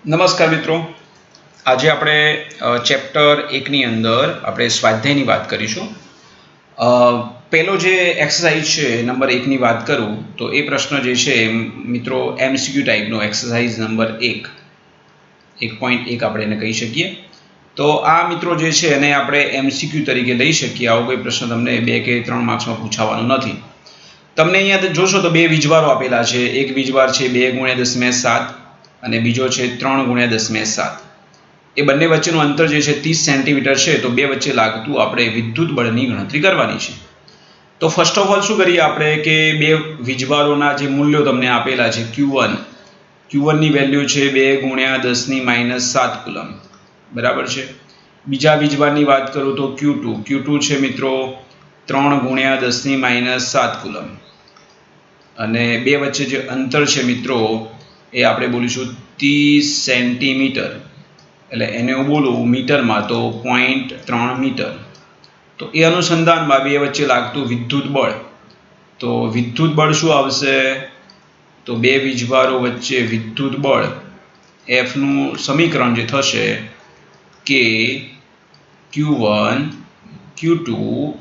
નમસ્કાર મિત્રો, આજે આપણે ચેપ્ટર 1ની અંદર આપણે સ્વાધ્યાયની વાત કરીશું. પહેલો જે એક્સરસાઇઝ છે નંબર 1ની વાત કરું તો એ પ્રશ્ન જે છે મિત્રો MCQ ટાઈપનો એક્સરસાઇઝ નંબર 1.1 આપણે એને કહી શકીએ. તો આ મિત્રો જે છે એને આપણે MCQ તરીકે લઈ શકીએ. આવો કોઈ પ્રશ્ન તમને 2 કે 3 માર્ક્સમાં પૂછાવાનો નથી. તમને અહીંયા જોશો તો બે વીજવારો આપેલા છે. એક વીજવાર છે 2 × 10⁻⁷ અને બીજો છે 3 × 10⁻⁷. એ બંને વચ્ચેનું અંતર જે છે 30 સેન્ટીમીટર છે. તો બે વચ્ચે લાગતું આપણે વિદ્યુત બળની ગણતરી કરવાની છે. તો ફર્સ્ટ ઓફ ઓલ શું કરીએ આપણે કે બે વીજવારોના જે મૂલ્યો તમને આપેલા છે Q1 ની વેલ્યુ છે 2 × 10⁻⁷ કુલમ, બરાબર છે. બીજા વીજવારની વાત કરું તો Q2 છે મિત્રો 3 × 10⁻⁷ કુલમ. અને બે વચ્ચે જે અંતર છે મિત્રો એ આપણે બોલીશું 30 સેન્ટીમીટર, એટલે એને હું બોલું મીટરમાં તો 0.3 મીટર. તો એ અનુસંધાનમાં બે વચ્ચે લાગતું વિદ્યુત બળ, તો વિદ્યુત બળ શું આવશે? તો બે વીજભારો વચ્ચે વિદ્યુત બળ Fનું સમીકરણ જે થશે કે Q1 Q2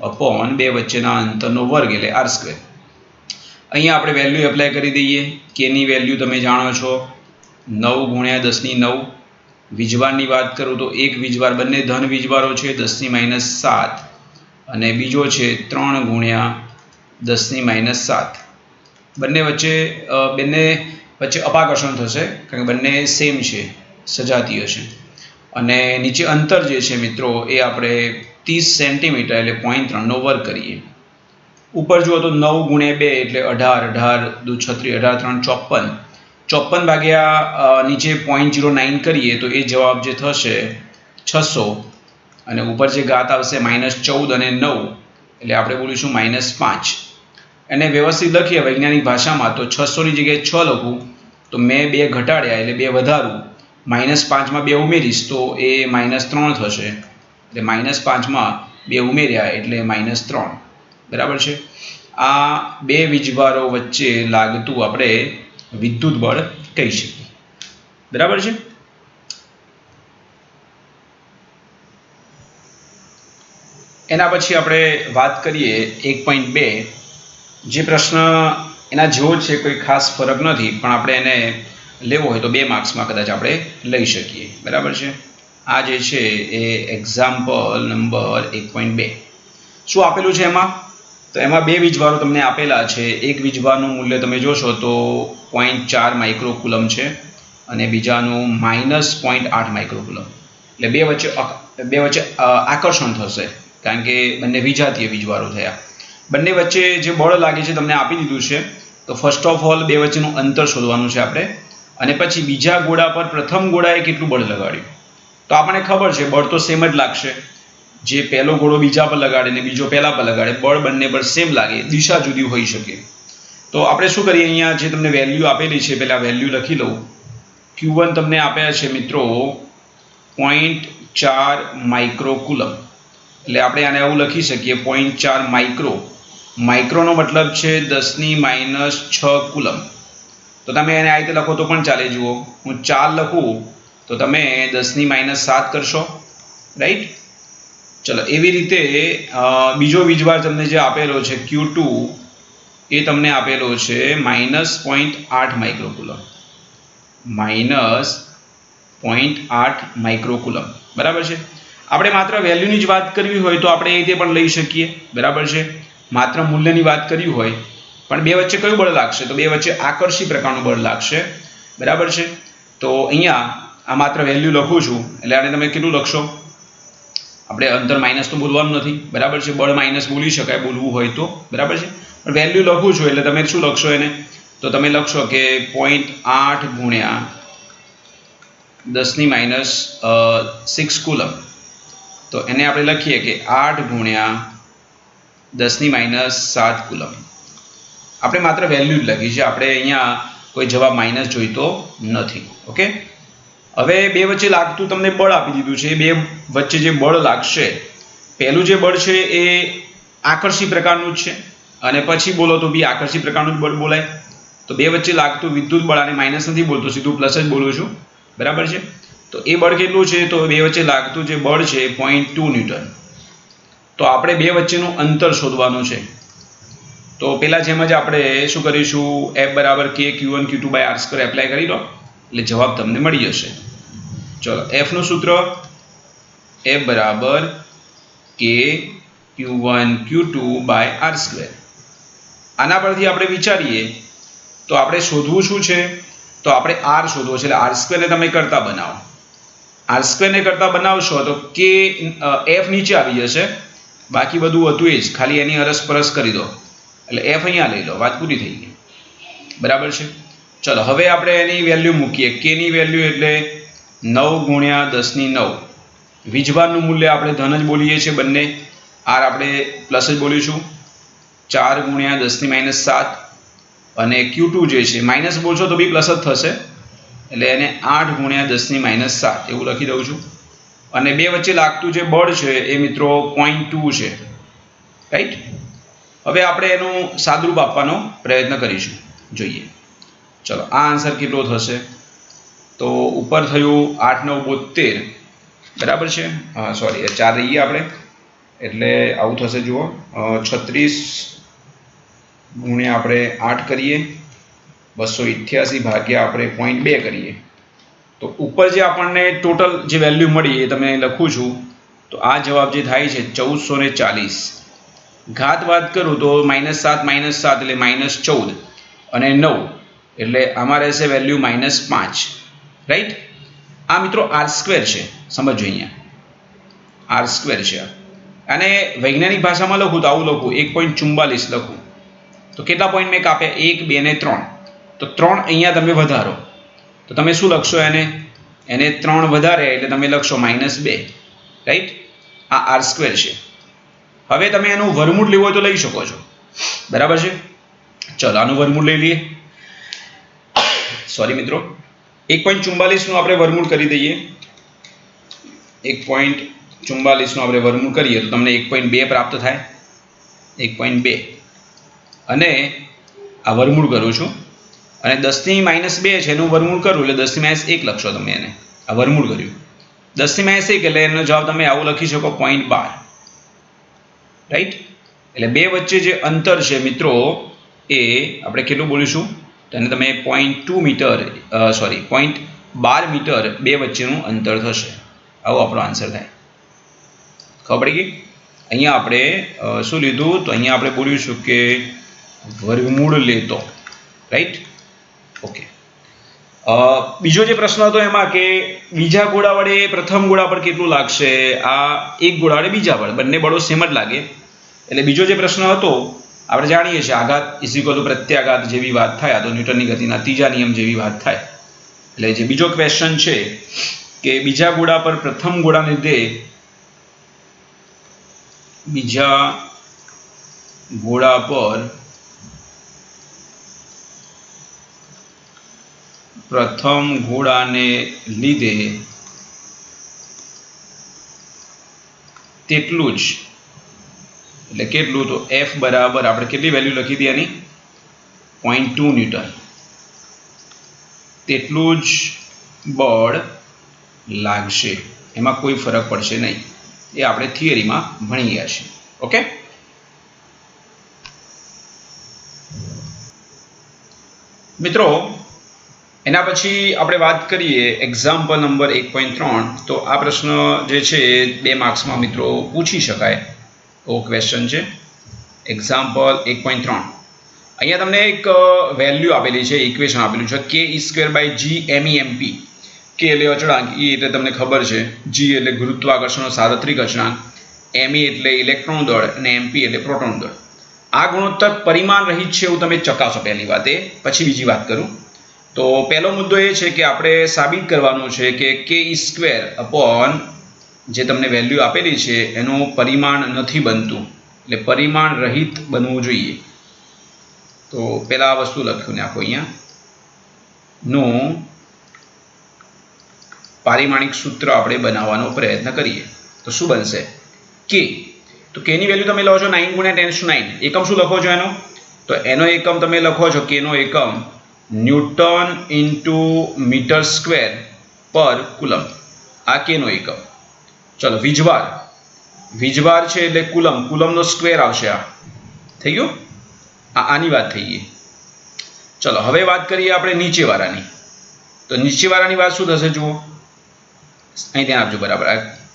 અપોન બે વચ્ચેના અંતરનો વર્ગ એટલે R². અહીંયા આપણે વેલ્યુ એપ્લાય કરી દઈએ. કેની વેલ્યુ તમે જાણો છો 9 × 10⁹. વીજવારની વાત કરું તો એક વીજવાર, બંને ધન વીજવારો છે 10⁻⁷, અને બીજો છે 3 × 10⁻⁷. બંને વચ્ચે અપાકર્ષણ થશે કારણ કે બંને સેમ છે, સજાતીય છે. અને નીચે અંતર જે છે મિત્રો એ આપણે 30 સેન્ટીમીટર એટલે 0.3 નો વર્ગ કરીએ. ઉપર જુઓ તો 9 × 2 એટલે 18, 18 × 2 = 36, 18 × 3 = 54. 54 ભાગ્યા નીચે 0.09 કરીએ તો એ જવાબ જે થશે 600, અને ઉપર જે ઘાત આવશે -14 અને 9 એટલે આપણે બોલીશું -5. એને વ્યવસ્થિત લખીએ વૈજ્ઞાનિક ભાષામાં તો 600 ની જગ્યાએ 6 લખું તો મેં 2 ઘટાડ્યા એટલે 2 વધારું, -5 માં 2 ઉમેરીશ તો એ -3 થશે, એટલે -5 માં 2 ઉમેર્યા એટલે -3, બરાબર છે. આ બે વીજભારો વચ્ચે લાગતું આપણે વિદ્યુત બળ કહી શકીએ, બરાબર છે. એના પછી આપણે વાત કરીએ 1.2. જે પ્રશ્ન એના જેવો જ છે, કોઈ ખાસ ફરક નથી, પણ આપણે એને લેવો હોય તો 2 માર્ક્સમાં કદાચ આપણે લઈ શકીએ, બરાબર છે. આ જે છે એ એક્ઝામ્પલ નંબર 1.2. શું આપેલું છે એમાં? તો એમાં બે વીજભારો તમને આપેલા છે. એક વીજભારનું મૂલ્ય તમે જોશો તો 0.4 માઇક્રોકુલમ છે અને બીજાનું -0.8 માઇક્રોકુલમ. એટલે બે વચ્ચે આકર્ષણ થશે કારણ કે બંને વિજાતીય વીજભારો થયા. બંને વચ્ચે જે બળ લાગે છે તમને આપી દીધું છે. તો ફર્સ્ટ ઓફ ઓલ બે વચ્ચેનું અંતર શોધવાનું છે આપણે, અને પછી બીજા ગોળા પર પ્રથમ ગોળાએ કેટલું બળ લગાડ્યું. તો આપણને ખબર છે બળ તો સેમ જ લાગશે. જે પહેલો ગોળો બીજા પર લગાડે ને બીજો પહેલા પર લગાડે, બળ બંને પર સેમ લાગે, દિશા જુદી હોઈ શકે. તો આપણે શું કરીએ, અહીંયા જે તમને વેલ્યુ આપેલી છે પહેલા વેલ્યુ લખી લઉં. Q1 તમને આપ્યા છે મિત્રો 0.4 માઇક્રોકુલમ, એટલે આપણે આને આવું લખી શકીએ 0.4 માઇક્રોનો મતલબ છે 10⁻⁶ કુલમ. તો તમે એને આ રીતે લખો તો પણ ચાલે. જુઓ, હું 4 લખું તો તમે 10⁻⁷ કરશો, રાઈટ. ચલો, એવી રીતે બીજો વીજભાર તમને જે આપેલો છે Q2 એ તમને આપેલો છે -0.8 માઇક્રોકુલમ, -0.8 માઇક્રોકુલમ, બરાબર છે. આપણે માત્ર વેલ્યુની જ વાત કરવી હોય તો આપણે એ રીતે પણ લઈ શકીએ, બરાબર છે. માત્ર મૂલ્યની વાત કરવી હોય પણ બે વચ્ચે કયું બળ લાગશે? તો બે વચ્ચે આકર્ષી પ્રકારનું બળ લાગશે, બરાબર છે. તો અહીંયા આ માત્ર વેલ્યુ લખું છું એટલે આને તમે કેટલું લખશો? આપણે અંતર માઇનસ તો બોલવાનું નથી, બરાબર છે. બળ માઇનસ બોલી શકાય બોલવું હોય તો, બરાબર છે. પણ વેલ્યુ લખું છું એટલે તમે શું લખશો એને? તો તમે લખશો કે 0.8 × 10⁻⁶ કુલમ. તો એને આપણે લખીએ કે 8 × 10⁻⁷ કુલમ. આપણે માત્ર વેલ્યુ જ લખી છે, આપણે અહીંયા કોઈ જવાબ માઇનસ જોઈતો નથી. ઓકે. હવે બે વચ્ચે લાગતું તમને બળ આપી દીધું છે. બે વચ્ચે જે બળ લાગશે, પહેલું જે બળ છે એ આકર્ષી પ્રકારનું જ છે, અને પછી બોલો તો બી આકર્ષી પ્રકારનું જ બળ બોલાય. તો બે વચ્ચે લાગતું વિદ્યુત બળ, આને માઇનસ નથી બોલતો, સીધું પ્લસ જ બોલું છું. બરાબર છે। તો એ બળ કેટલું છે, તો બે વચ્ચે લાગતું જે બળ છે 0.2 ન્યૂટન। તો આપણે બે વચ્ચેનું અંતર શોધવાનું છે। તો પેલા જેમ જ આપણે શું કરીશું, F બરાબર K Q1 Q2 by R² apply કરી દો એટલે જવાબ તમને મળી જશે। ચલો F નું સૂત્ર F બરાબર K Q1 Q2 by R²। આના પરથી આપણે વિચારીએ તો આપણે શોધવું શું છે, તો આપણે R શોધવો છે, એટલે R² ને તમે કરતા બનાવો। R² ને કરતા બનાવશો તો K F નીચે આવી જશે, બાકી બધું હતું એ જ, ખાલી એની અરસપરસ કરી દો એટલે F અહીંયા લઈ લો, વાત પૂરી થઈ ગઈ। બરાબર છે। ચલો હવે આપણે એની વેલ્યુ મૂકીએ। K ની વેલ્યુ એટલે 9 ગુણ્યા 10⁹। વીજભારનું મૂલ્ય આપણે ધન જ બોલીએ છીએ બંને, R આપણે પ્લસ જ બોલીશું, 4 ગુણ્યા 10⁻7 અને Q2 જે છે માઇનસ બોલશો તો બી પ્લસ જ થશે એટલે એને 8 ગુણ્યા 10⁻7 એવું લખી દઉં છું। અને બે વચ્ચે લાગતું જે બળ છે એ મિત્રો 0.2 છે, રાઈટ। હવે આપણે એનું સાદુરૂપ આપવાનો પ્રયત્ન કરીશું, જોઈએ। ચલો આ આન્સર કેટલો થશે, તો ઉપર થયું 8 9 72, બરાબર છે। હા સોરી 4 રહીએ આપણે, એટલે આવું થશે જુઓ, 36 ગુણ્યા આપણે 8 કરીએ, 288 ભાગ્યા આપણે 0.2 કરીએ, તો ઉપર જે આપણને ટોટલ જે વેલ્યુ મળી એ તમે લખું છું। તો આ જવાબ જે થાય છે 1440। ઘાત વાત કરું તો -7 એટલે -14 અને 9 એટલે આમાં રહેશે વેલ્યુ -5, રાઈટ। આ મિત્રો R² છે, સમજો અહીંયા R² છે। અને વૈજ્ઞાનિક ભાષામાં લખું તો આવું લખું 1.44 લખું તો કેટલા પોઈન્ટ મેં કાપ્યા, 1 2 ને 3, તો 3 અહીંયા તમે વધારો તો તમે શું લખશો, એને 3 વધારે એટલે તમે લખશો -2, રાઈટ। આ R² છે। હવે તમે એનું વર્ગમૂળ લેવું હોય તો લઈ શકો છો, બરાબર છે। ચલો આનું વર્ગમૂળ લઈ લઈએ, સોરી મિત્રો 1.44 નું આપણે વર્ગમૂળ કરી દઈએ। 1.44 નું આપણે વર્ગમૂળ કરીએ તો તમને 1.2 પ્રાપ્ત થાય, 1.2 અને આ વર્ગમૂળ કરું છું અને 10⁻2 છે એનું વર્ગમૂળ કરું એટલે 10⁻1 લખશો તમે એને, આ વર્ગમૂળ કર્યું 10⁻1 એટલે એનો જવાબ તમે આવું લખી શકો 0.12, રાઈટ। એટલે બે વચ્ચે જે અંતર છે મિત્રો એ આપણે કેટલું બોલીશું, તો એને તમે 0.2 મીટર સોરી 0.12 મીટર બે વચ્ચેનું અંતર થશે, આવો આપણો આન્સર થાય। ખબર પડી ગઈ। અહીંયા આપણે શું લીધું, તો અહીંયા આપણે બોલીશું કે વર્ગમૂળ લેતો, રાઈટ, ઓકે। બીજો જે પ્રશ્ન હતો એમાં કે બીજા ગોળા વડે પ્રથમ ગોળા પર કેટલું લાગશે, આ એક ગોળા વડે બીજા પર, બંને બળો સેમ જ લાગે। એટલે બીજો જે પ્રશ્ન હતો આપણે જાણીએ છીએ આઘાત = પ્રત્યાઘાત જેવી વાત થાય, તો ન્યૂટનની ગતિના ત્રીજા નિયમ જેવી વાત થાય। એટલે જે બીજો ક્વેશ્ચન છે કે બીજા ગોળા પર પ્રથમ ગોળાને લીધે બીજા ગોળા પર પ્રથમ ગોળાને લીધે તેટલું જ, એટલે કેટલું, તો F બરાબર આપણે કેટલી વેલ્યુ લખી હતી એની 0.2 ન્યૂટન, તેટલું જ બળ લાગશે, એમાં કોઈ ફરક પડશે નહીં, એ આપણે થિયરીમાં ભણી ગયા છીએ, ઓકે। મિત્રો એના પછી આપણે વાત કરીએ એક્ઝામ્પલ નંબર 1.3। તો આ પ્રશ્ન જે છે 2 માર્ક્સમાં મિત્રો પૂછી શકાય એવો ક્વેશ્ચન છે, એક્ઝામ્પલ 1.3। અહીંયા તમને એક વેલ્યુ આપેલી છે, ઇક્વેશન આપેલું છે k²/g_me_mp। k એટલે અચળાંક, e એટલે તમને ખબર છે, g એટલે ગુરુત્વાકર્ષણનો સાર્વત્રિક અચળાંક, me એટલે ઇલેક્ટ્રોન દળ અને mp એટલે પ્રોટોન દળ। આ ગુણોત્તર પરિમાણ રહિત છે એવું તમે ચકાસો પહેલી વાત, એ પછી બીજી વાત કરું। તો પહેલો મુદ્દો એ છે કે આપણે સાબિત કરવાનું છે કે k² જે તમને વેલ્યુ આપેલી છે એનું પરિમાણ નથી બનતું, એટલે પરિમાણ રહિત બનવું જોઈએ। તો પહેલા આ વસ્તુ લખ્યું નાખો અહીંયા, નું પારિમાણિક સૂત્ર આપણે બનાવવાનો પ્રયત્ન કરીએ તો શું બનશે, k, તો k ની વેલ્યુ તમે લો છો 9 × 10⁹। એકમ શું લખો છો એનો, તો એનો એકમ તમે લખો છો k નો એકમ ન્યૂટન × મીટર સ્ક્વેર પર કુલમ. આ કેનો એકમ. ચલો વીજભાર. વીજભાર છે એટલે કુલમ, કુલમનો સ્ક્વેર આવશે. આ થઈ ગયું. આની વાત થઈ ગઈ. ચલો હવે વાત કરીએ આપણે નીચેવાળાની. તો નીચેવાળાની વાત શું થશે જુઓ, અહીં ધ્યાન આપજો. બરાબર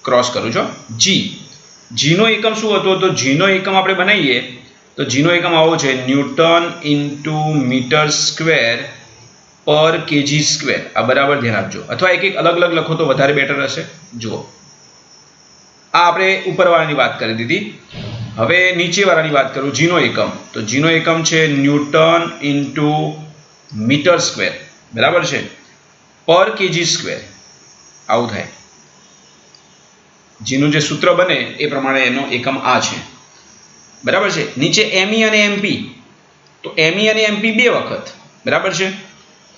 ક્રોસ કરું છું. જીનો એકમ શું હતો? તો જીનો એકમ આપણે બનાવીએ તો જીનો એકમ આવો છે, ન્યૂટન ઇન્ટુ મીટર સ્ક્વેર પર કેજી સ્ક્વેર. આ બરાબર ધ્યાન આપજો, અથવા એક અલગ અલગ લખો તો વધારે બેટર હશે. જુઓ આ આપણે ઉપરવાળાની વાત કરી દીધી. હવે નીચેવાળાની વાત કરું, જીનો એકમ. તો જીનો એકમ છે ન્યૂટન ઇન્ટુ મીટર સ્ક્વેર, બરાબર છે, પર કેજી સ્ક્વેર. આવું થાય. જીનું જે સૂત્ર બને એ પ્રમાણે એનો એકમ આ છે, બરાબર છે. નીચે એમઈ અને એમપી. તો એમઈ અને એમપી બે વખત, બરાબર છે.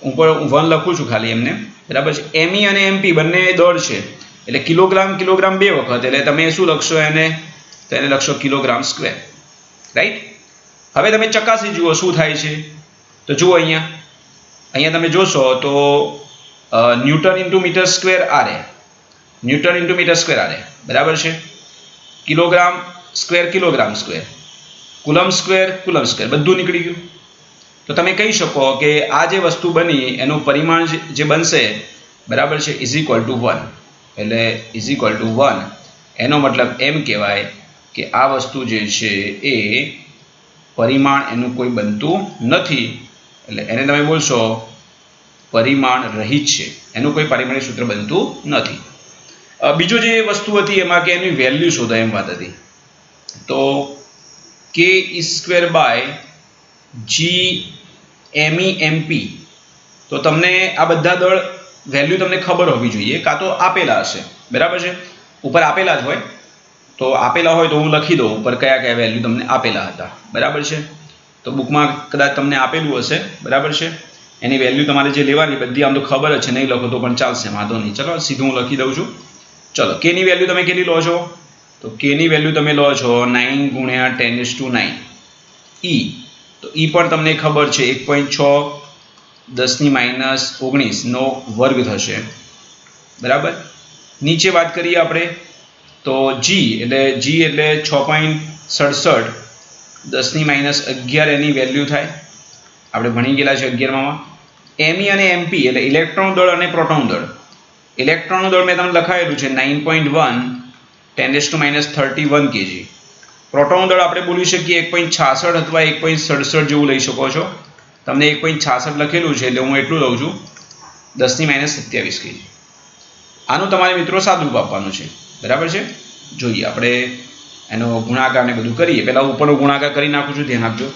ઉપર હું 1 લખું છું ખાલી એમને, બરાબર છે. એમઈ અને એમપી બંને દળ છે એટલે કિલોગ્રામ કિલોગ્રામ બે વખત, એટલે તમે શું લખશો એને? તો એને લખશો કિલોગ્રામ સ્ક્વેર, રાઈટ. હવે તમે ચકાસી જુઓ શું થાય છે. તો જુઓ અહીંયા તમે જોશો તો ન્યૂટન ઇન્ટુ મીટર સ્ક્વેર આરે, ન્યૂટન ઇન્ટુ મીટર સ્ક્વેર આરે, બરાબર છે. Kilogram square kilogram square, coulomb square બધું નીકળી ગયું. તો તમે કહી શકો કે આ જે વસ્તુ બની એનું પરિમાણ જે બનશે, બરાબર છે, ઇઝ ઇક્વલ ટુ 1. એટલે ઇઝ ઇક્વલ ટુ 1 એનો મતલબ એમ કહેવાય કે આ વસ્તુ જે છે એ પરિમાણ એનું કોઈ બનતું નથી. એટલે એને તમે બોલશો પરિમાણ રહિત છે, એનું કોઈ પારિમાણિક સૂત્ર બનતું નથી. બીજો જે વસ્તુ હતી એમાં કે એની વેલ્યુ શોધો એમ વાત હતી. તો કે square by G M E M P. તો તમને આ બધા દળ વેલ્યુ તમને ખબર હોવી જોઈએ, કાં તો આપેલા હશે, બરાબર છે. ઉપર આપેલા જ હોય તો આપેલા હોય તો હું લખી દઉં ઉપર કયા કયા વેલ્યુ તમને આપેલા હતા, બરાબર છે. તો બુકમાં કદાચ તમને આપેલું હશે, બરાબર છે. એની વેલ્યુ તમારે જે લેવાની બધી આમ તો ખબર જ છે, નહીં લખો તો પણ ચાલશે, વાંધો નહીં. ચલો સીધું હું લખી દઉં છું. ચલો કેની વેલ્યુ તમે કેટલી લો છો? તો કેની વેલ્યુ તમે લો છો 9 ગુણ્યા 10⁹ ઈ. તો ઈ પણ તમને ખબર છે 1.6 10⁻⁹ નો વર્ગ થશે, બરાબર. નીચે વાત કરીએ આપણે તો જી એટલે 6.67 10⁻11 એની વેલ્યુ થાય. આપણે ભણી ગયેલા છે 11માં. એમઈ અને એમપી એટલે ઇલેક્ટ્રોન દળ અને પ્રોટોન દળ. ઇલેક્ટ્રોન દળ મેં તમને લખાયેલું છે 9.1 10⁻31 કેજી. પ્રોટોન દળ આપણે બોલી શકીએ 1.66 અથવા 1.67 જેવું લઈ શકો છો. તમને 1.66 લખેલું છે એટલે હું એટલું લઉં છું 10⁻27 કેજી. આનું તમારે મિત્રો સાદુરૂપ આપવાનું છે, બરાબર છે. જોઈએ આપણે એનો ગુણાકાર ને બધું કરીએ. પહેલાં ઉપરનો ગુણાકાર કરી નાખું છું, ધ્યાન આપજો.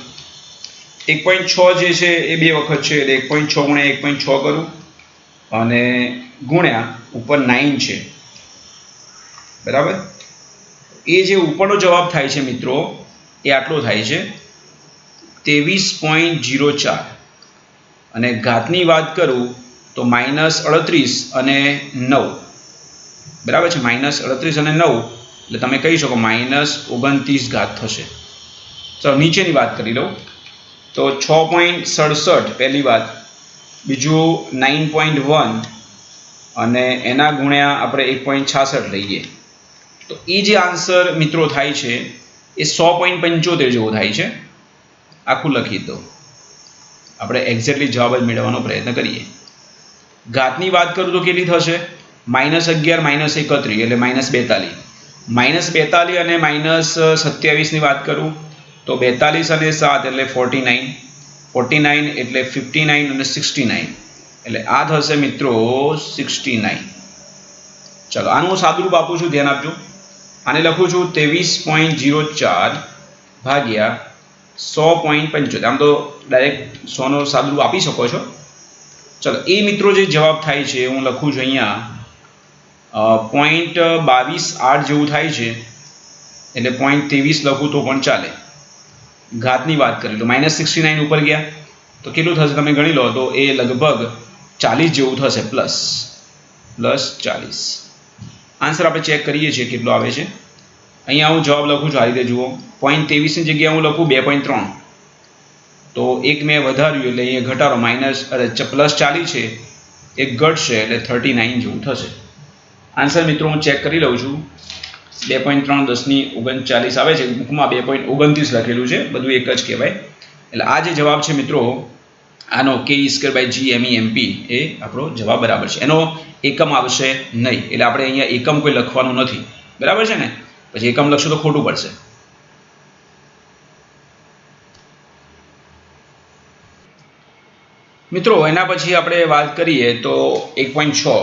1.6 જે છે એ બે વખત છે એટલે 1.6 ગુણ્યા 1.6 કરું અને ગુણ્યા ઉપર 9 છે, બરાબર. એ જે ઉપરનો જવાબ થાય છે મિત્રો એ આટલો થાય છે 23.04. અને ઘાતની વાત કરું તો -38 અને 9, બરાબર છે. -38 અને 9 એટલે તમે કહી શકો -29 ઘાત થશે. ચલો નીચેની વાત કરી લઉં તો 6.67 પહેલી વાત, બીજું 9.1 અને એના ગુણ્યા આપણે 1.66 લઈએ તો એ જે આન્સર મિત્રો થાય છે એ 100.75 જેવો થાય છે. આખું લખી દો, આપણે એક્ઝેક્ટલી જવાબ જ મેળવવાનો પ્રયત્ન કરીએ. ઘાતની વાત કરું તો કેટલી થશે? -11 -31 એટલે -42. -42 અને -27 ની વાત કરું તો 42 અને 7 એટલે 49, 49 એટલે 59 અને 69 એટલે આ થશે મિત્રો 69. ચલો આનું હું સાદુરૂપ આપું છું, ધ્યાન આપજો. આને લખું છું 23.04 ભાગ્યા 100.75. આમ તો ડાયરેક્ટ 100 નો સાદુરૂપ આપી શકો છો. ચલો એ મિત્રો જે જવાબ થાય છે હું લખું છું અહીંયા 0.22 જેવું થાય છે એટલે 0.23 લખું તો પણ ચાલે. ઘાતની વાત કરી લો -69 ઉપર ગયા તો કેટલું થશે તમે ગણી લો તો એ લગભગ 40 જેવું થશે, પ્લસ 40. આન્સર આપણે ચેક કરીએ છીએ કેટલો આવે છે. અહીંયા હું જવાબ લખું છું આ રીતે જુઓ. 0.23 ની જગ્યાએ હું લખું 2.3 તો એક મેં વધાર્યું એટલે અહીંયા ઘટાડો +40 છે એ ઘટશે એટલે 39 જેવું થશે. આન્સર મિત્રો હું ચેક કરી લઉં છું. 2.3 10⁻39 આવે છે. બુકમાં 2.29 લખેલું છે. બધું એક જ કહેવાય. એટલે આ જે જવાબ છે મિત્રો આનો ke²/g_me_mp એ આપણો જવાબ બરાબર છે. એનો એકમ આવશે નહીં, એટલે આપણે અહીંયા એકમ કોઈ લખવાનું નથી. બરાબર છે ને? પછી એકમ લખશું તો ખોટું પડશે. મિત્રો એના પછી આપણે વાત કરીએ તો 1.6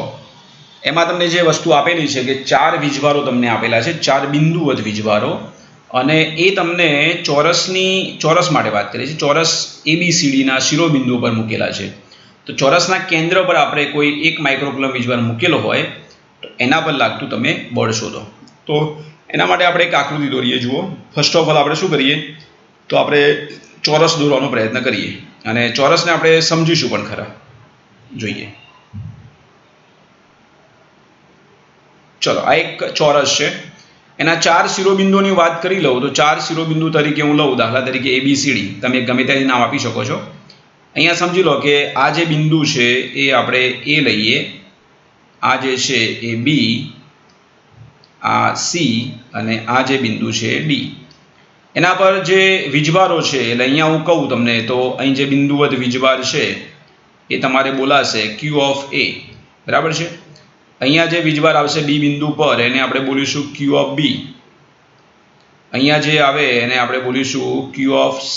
એમાં તમને જે વસ્તુ આપેલી છે કે 4 વીજભારો તમને આપેલા છે, 4 બિંદુવત વીજભારો, અને એ તમને ચોરસ માટે વાત કરી છે. ચોરસ ABCD ના શિરોબિંદુ પર મૂકેલા છે. તો ચોરસના કેન્દ્ર પર આપણે કોઈ 1 માઇક્રોકુલમ વીજભાર મૂકેલો હોય તો એના પર લાગતું તમે બળ શોધો. તો એના માટે આપણે એક આકૃતિ દોરીએ. જુઓ, ફર્સ્ટ ઓફ ઓલ આપણે શું કરીએ તો આપણે ચોરસ દોરવાનો પ્રયત્ન કરીએ, અને ચોરસને આપણે સમજીશું પણ ખરા. જોઈએ, ચલો આ એક ચોરસ છે. એના 4 શિરોબિંદુઓની વાત કરી લઉં તો 4 શિરોબિંદુ તરીકે હું લઉં, દાખલા તરીકે ABCD. તમે ગમે ત્યાંથી નામ આપી શકો છો. અહીંયા સમજી લો કે આ જે બિંદુ છે એ આપણે A લઈએ, આ જે છે એ B, આ C, અને આ જે બિંદુ છે એ D. એના પર જે વીજભારો છે એટલે અહીંયા હું કહું તમને તો અહીં જે બિંદુવત વીજભાર છે એ તમારે બોલાશે Q(A). બરાબર છે? અહીંયા જે વીજભાર આવશે B બિંદુ પર એને આપણે બોલીશું Q(B). અહીંયા જે આવે એને આપણે બોલીશું Q(C),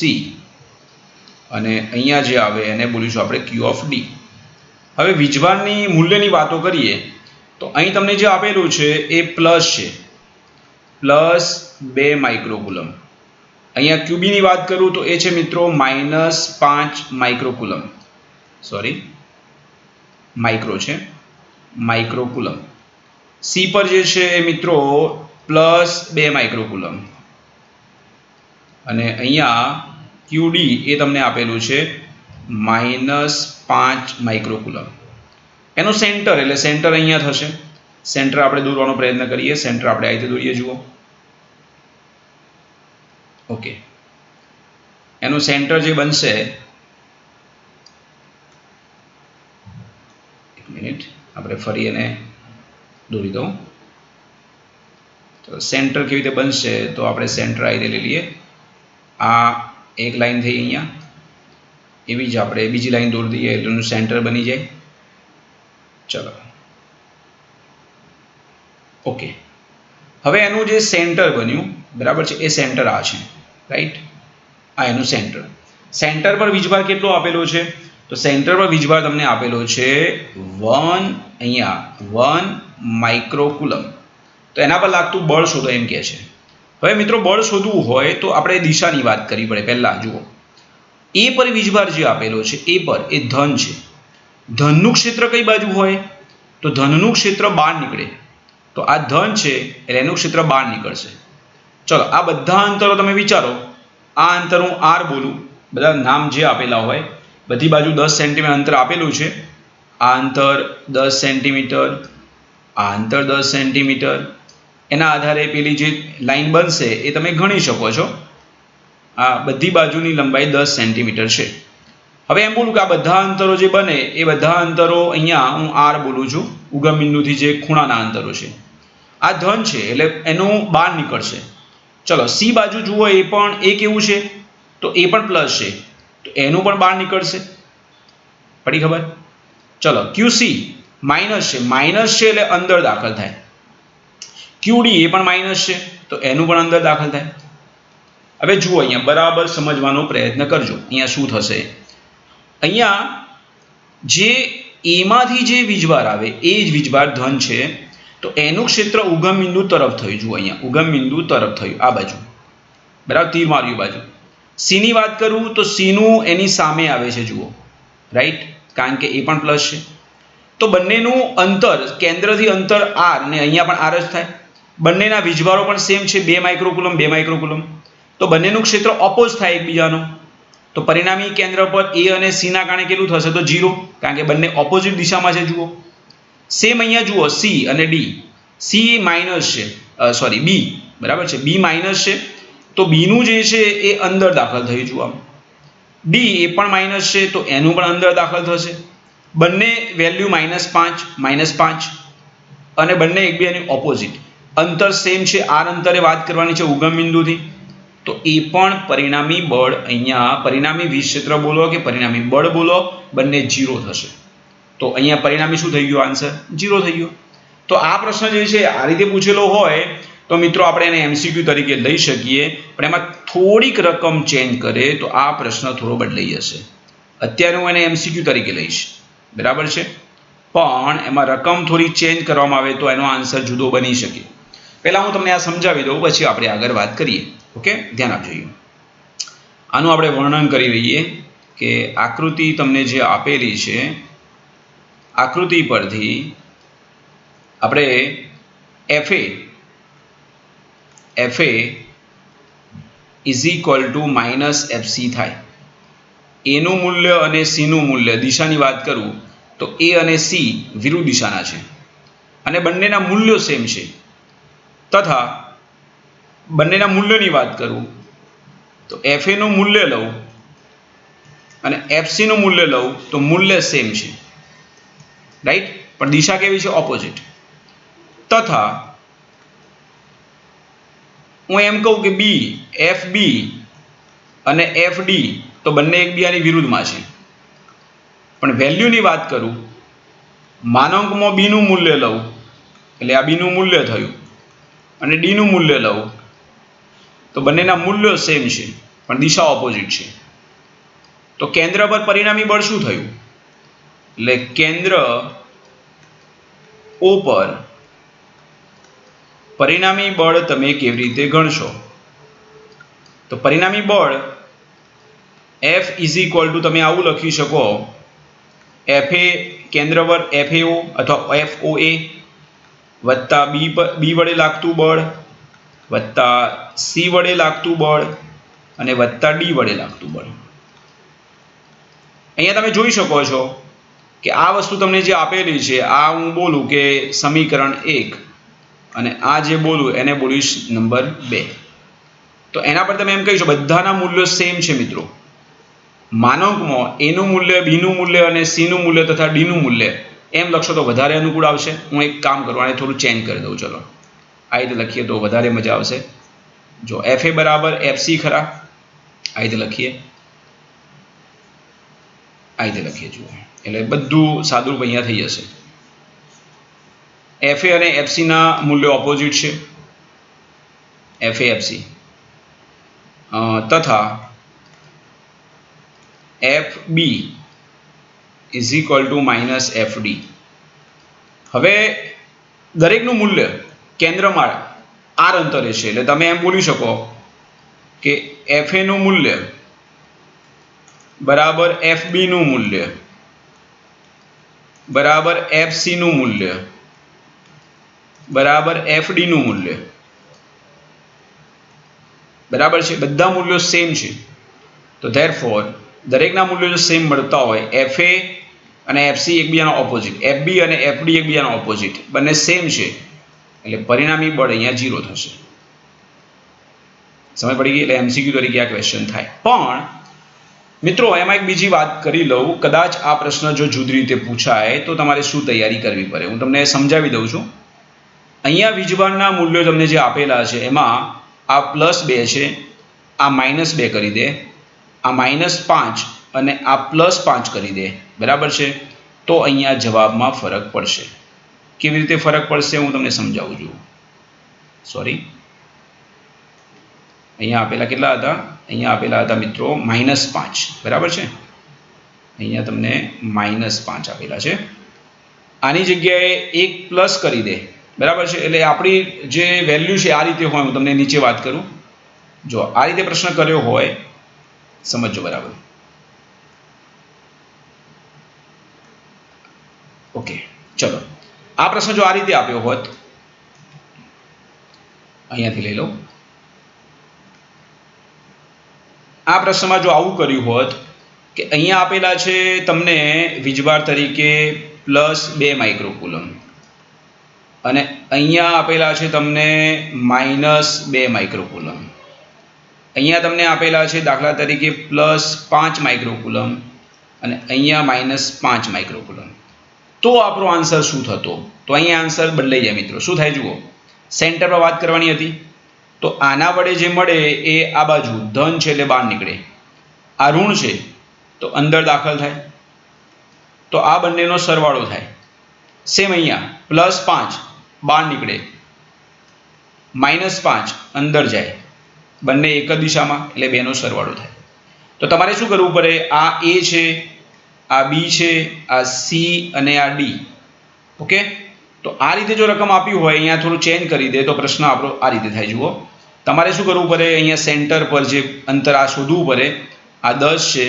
અને અહીંયા જે આવે એને બોલીશું આપણે Q(D). હવે વીજભારની મૂલ્યની વાતો કરીએ તો અહીં તમને જે આપેલું છે એ પ્લસ છે, +2 માઇક્રોકુલમ. અહીંયા QB ની વાત કરું તો એ છે મિત્રો -5 માઇક્રોકુલમ. સોરી, માઇક્રો છે, માઇક્રોકુલમ. C પર જે છે એ મિત્રો +2 માઇક્રોકુલમ, અને અહીંયા QD એ તમને આપેલું છે -5 માઇક્રોકુલમ. એનું સેન્ટર એટલે સેન્ટર અહીંયા થશે. સેન્ટર આપણે દોરવાનો પ્રયત્ન કરીએ. સેન્ટર આપણે આ રીતે દોરીએ. જુઓ, ઓકે, એનું સેન્ટર જે બનશે, એક મિનિટ આપણે ફરી એને દોરી દઉં. તો સેન્ટર કેવી રીતે બનશે તો આપણે સેન્ટર આ રીતે લઈ લઈએ. આ એક લાઈન થઈ અહીંયા, એવી જ આપણે બીજી લાઈન દોરી દઈએ એટલે એનું સેન્ટર બની જાય. ચલો, ઓકે. હવે એનું જે સેન્ટર બન્યું, બરાબર છે, એ સેન્ટર આ છે, રાઈટ? આ એનું સેન્ટર. સેન્ટર પર વીજભાર કેટલો આપેલો છે તો સેન્ટર પર વીજભાર તમને આપેલો છે 1 માઇક્રોકુલમ. તો એના પર લાગતું બળ શોધો એમ કહે છે. હવે મિત્રો બળ શોધવું હોય તો આપણે દિશાની વાત કરવી પડે. પહેલા જુઓ, A પર વીજભાર જે આપેલો છે A પર એ ધન છે. ધનનું ક્ષેત્ર કઈ બાજુ હોય તો ધનનું ક્ષેત્ર બહાર નીકળે. તો આ ધન છે એટલે એનું ક્ષેત્ર બહાર નીકળશે. ચલો, આ બધા અંતરો તમે વિચારો. આ અંતર હું R બોલું, બધા નામ જે આપેલા હોય, બધી બાજુ 10 સેન્ટીમીટર અંતર આપેલું છે. આ અંતર 10 સેન્ટીમીટર, આ અંતર 10 સેન્ટીમીટર. એના આધારે પેલી જે લાઈન બનશે એ તમે ગણી શકો છો. આ બધી બાજુની લંબાઈ 10 સેન્ટીમીટર છે. હવે એમ બોલું કે આ બધા અંતરો જે બને એ બધા અંતરો અહીંયા હું R બોલું છું, ઉગમ બિંદુથી જે ખૂણાના અંતરો છે. આ ધન છે એટલે એનું બહાર નીકળશે. ચલો, C બાજુ જુઓ, એ પણ એ કેવું છે તો એ પણ પ્લસ છે, તો એનું પણ બહાર નીકળશે. પડી ખબર? ચલો, QC માઇનસ છે, માઇનસ છે એટલે અંદર દાખલ થાય. QD એ પણ માઇનસ છે તો એનું પણ અંદર દાખલ થાય. હવે જુઓ, અહીંયા બરાબર સમજવાનો પ્રયત્ન કરજો. અહીંયા શું થશે, અહીંયા જે એમાંથી જે વીજભાર આવે એ જ વીજભાર ધન છે તો એનું ક્ષેત્ર ઉગમ બિંદુ તરફ થયું. જુઓ, અહીંયા ઉગમ બિંદુ તરફ થયું, આ બાજુ, બરાબર, તીર માર્યું બાજુ. C ની વાત કરું તો C નું એની સામે આવે છે. જુઓ, રાઈટ, કારણ કે એ પણ પ્લસ છે. તો બંનેનું અંતર, કેન્દ્રથી અંતર R, ને અહીંયા પણ R જ થાય. બંનેના વીજભારો પણ સેમ છે, 2 માઇક્રોકુલમ 2 માઇક્રોકુલમ. તો બંનેનું ક્ષેત્ર ઓપોઝ થાય એકબીજાનું. તો પરિણામી કેન્દ્ર પર A અને C ના કારણે કેટલું થશે તો 0, કારણ કે બંને ઓપોઝિટ દિશામાં છે. જુઓ, સેમ અહીંયા જુઓ, C અને D. C માઇનસ છે, સોરી B, બરાબર છે, B માઇનસ છે તો B નું જે છે એ અંદર દાખલ થયું. જુઓ, D એ પણ માઇનસ છે તો એનું પણ અંદર દાખલ થશે. બંને વેલ્યુ -5 અને બંને એકબીજાની ઓપોઝિટ, અંતર સેમ છે, આર અંતરે વાત કરવાની છે ઉગમ બિંદુથી, તો એ પણ પરિણામી બળ અહીંયા પરિણામી વીજ ક્ષેત્ર બોલો કે પરિણામી બળ બોલો બંને 0 થશે. તો અહીંયા પરિણામી શું થઈ ગયું? આન્સર 0 થઈ ગયો. તો આ પ્રશ્ન જે છે આ રીતે પૂછેલો હોય તો મિત્રો આપણે એને MCQ તરીકે લઈ શકીએ, પણ એમાં થોડીક રકમ ચેન્જ કરે તો આ પ્રશ્ન થોડો બદલાઈ જશે. અત્યારે હું એને MCQ તરીકે લઈશ, બરાબર છે, પણ એમાં રકમ થોડી ચેન્જ કરવામાં આવે તો એનો આન્સર જુદો બની શકે. પહેલાં હું તમને આ સમજાવી દઉં, પછી આપણે આગળ વાત કરીએ. ઓકે, ધ્યાન આપજો. આનું આપણે વર્ણન કરી લઈએ કે આકૃતિ તમને જે આપેલી છે, આકૃતિ પરથી આપણે FA is equal to -FC થાય. એનું મૂલ્ય અને સીનું મૂલ્ય, દિશાની વાત કરું તો એ અને સી વિરુદ્ધ દિશાના છે અને બંનેના મૂલ્યો સેમ છે, તથા બંનેના મૂલ્યોની વાત કરું તો FA નું મૂલ્ય લઉં અને FC નું મૂલ્ય લઉં તો મૂલ્ય સેમ છે, રાઈટ, પણ દિશા કેવી છે? ઓપોઝિટ. તથા હું એમ કહું કે FB અને FD તો બંને એકબીજાની વિરુદ્ધમાં છે, પણ વેલ્યુની વાત કરું, માનાંકમાં B નું મૂલ્ય લઉં એટલે આ B નું મૂલ્ય થયું અને D નું મૂલ્ય લઉં તો બંનેના મૂલ્યો સેમ છે પણ દિશા ઓપોઝિટ છે. તો કેન્દ્ર પર પરિણામી બળ શું થયું? એટલે કેન્દ્ર O પર પરિણામી બળ તમે કેવી રીતે ગણશો? તો પરિણામી બળ F ઇઝ ઇક્વલ ટુ તમે આવું લખી શકો, FA કેન્દ્ર પર FAO અથવા FOA વત્તા B વડે લાગતું બળ વત્તા C વડે લાગતું બળ અને વત્તા D વડે લાગતું બળ. અહીંયા તમે જોઈ શકો છો કે આ વસ્તુ તમને જે આપેલી છે, આ હું બોલું કે સમીકરણ 1 અને આ જે બોલું એને બોલીશ નંબર 2. તો એના પર તમે એમ કહી શકો બધાના મૂલ્યો સેમ છે મિત્રો. માનાંકમાં એનું મૂલ્ય, બીનું મૂલ્ય અને સીનું મૂલ્ય તથા ડીનું મૂલ્ય એમ લખશો તો વધારે અનુકૂળ આવશે. હું એક કામ કરું, આને થોડું ચેન્જ કરી દઉં. ચલો આ રીતે લખીએ તો વધારે મજા આવશે. જો FA બરાબર FC ખરા, આ રીતે લખીએ, આ રીતે લખીએ. જુઓ એટલે બધું સાદુરૂપ અહીંયા થઈ જશે. FA અને FC ના મૂલ્યો ઓપોઝિટ છે, FA FC, તથા FB is equal to -FD. હવે દરેકનું મૂલ્ય કેન્દ્રમાં R અંતરે છે, એટલે તમે એમ બોલી શકો કે FA નું મૂલ્ય બરાબર FB નું મૂલ્ય બરાબર FC નું મૂલ્ય બરાબર FD નું મૂલ્ય બરાબર છે. બધા મૂલ્યો સેમ છે, તો ધેરફોર દરેકના મૂલ્યો જો સેમ મળતા હોય, FA અને FC એકબીજાના ઓપોઝિટ, FB અને FD એકબીજાના ઓપોઝિટ, બંને સેમ છે, એટલે પરિણામી બળ અહીંયા 0 થશે. સમજ પડી ગઈ? એટલે MCQ તરીકે આ ક્વેશ્ચન થાય. પણ મિત્રો એમાં એક બીજી વાત કરી લઉં, કદાચ આ પ્રશ્ન જો જુદી રીતે પૂછાય તો તમારે શું તૈયારી કરવી પડે હું તમને સમજાવી દઉં છું. અહીંયા વીજભારના મૂલ્યો તમને જે આપેલા છે એમાં આ +2 છે, આ -2 કરી દે, આ -5 અને આ +5 કરી દે, બરાબર છે. તો અહીંયા જવાબમાં ફરક પડશે. કેવી રીતે ફરક પડશે હું તમને સમજાવું છું. સોરી, અહીંયા આપેલા કેટલા હતા? અહીંયા આપેલા હતા મિત્રો -5, બરાબર છે. અહીંયા તમને -5 આપેલા છે. આની જગ્યાએ એક પ્લસ કરી દે, બરાબર છે. એટલે આપણી જે વેલ્યુ છે આ રીતે હોય. હું તમને નીચે વાત કરું, જો આ રીતે પ્રશ્ન કર્યો હોય, સમજો બરાબર. ઓકે, ચલો આ પ્રશ્ન જો આ રીતે આપ્યો હોત, અહીંયાથી લઈ લો, આ પ્રશ્નમાં જો આવું કર્યું હોત કે અહીંયા આપેલા છે તમને વીજભાર તરીકે +2 માઇક્રોકુલમ અને અહીંયા આપેલા છે તમને -2 માઇક્રોકુલમ, અહીંયા તમને આપેલા છે દાખલા તરીકે +5 માઇક્રોકુલમ અને અહીંયા -5 માઇક્રોકુલમ. તો આપણો આન્સર શું થતો? તો અહીંયા આન્સર બદલાઈ જાય મિત્રો. શું થાય જુઓ, સેન્ટર પર વાત કરવાની હતી તો આના વડે જે મળે એ આ બાજુ ધન છે એટલે બહાર નીકળે, આ ઋણ છે તો અંદર દાખલ થાય, તો આ બંનેનો સરવાળો થાય. સેમ અહીંયા +5 બહાર નીકળે, -5 અંદર જાય, બંને એક જ દિશામાં એટલે બેનો સરવાળો થાય. તો તમારે શું કરવું પડે? આ A છે, આ B છે, આ C અને આ D. ઓકે, તો આ રીતે જો રકમ આપી હોય, અહીંયા થોડું ચેન્જ કરી દે તો પ્રશ્ન આપણો આ રીતે થાય. જુઓ, તમારે શું કરવું પડે? અહીંયા સેન્ટર પર જે અંતર આ શોધવું પડે. આ 10 છે,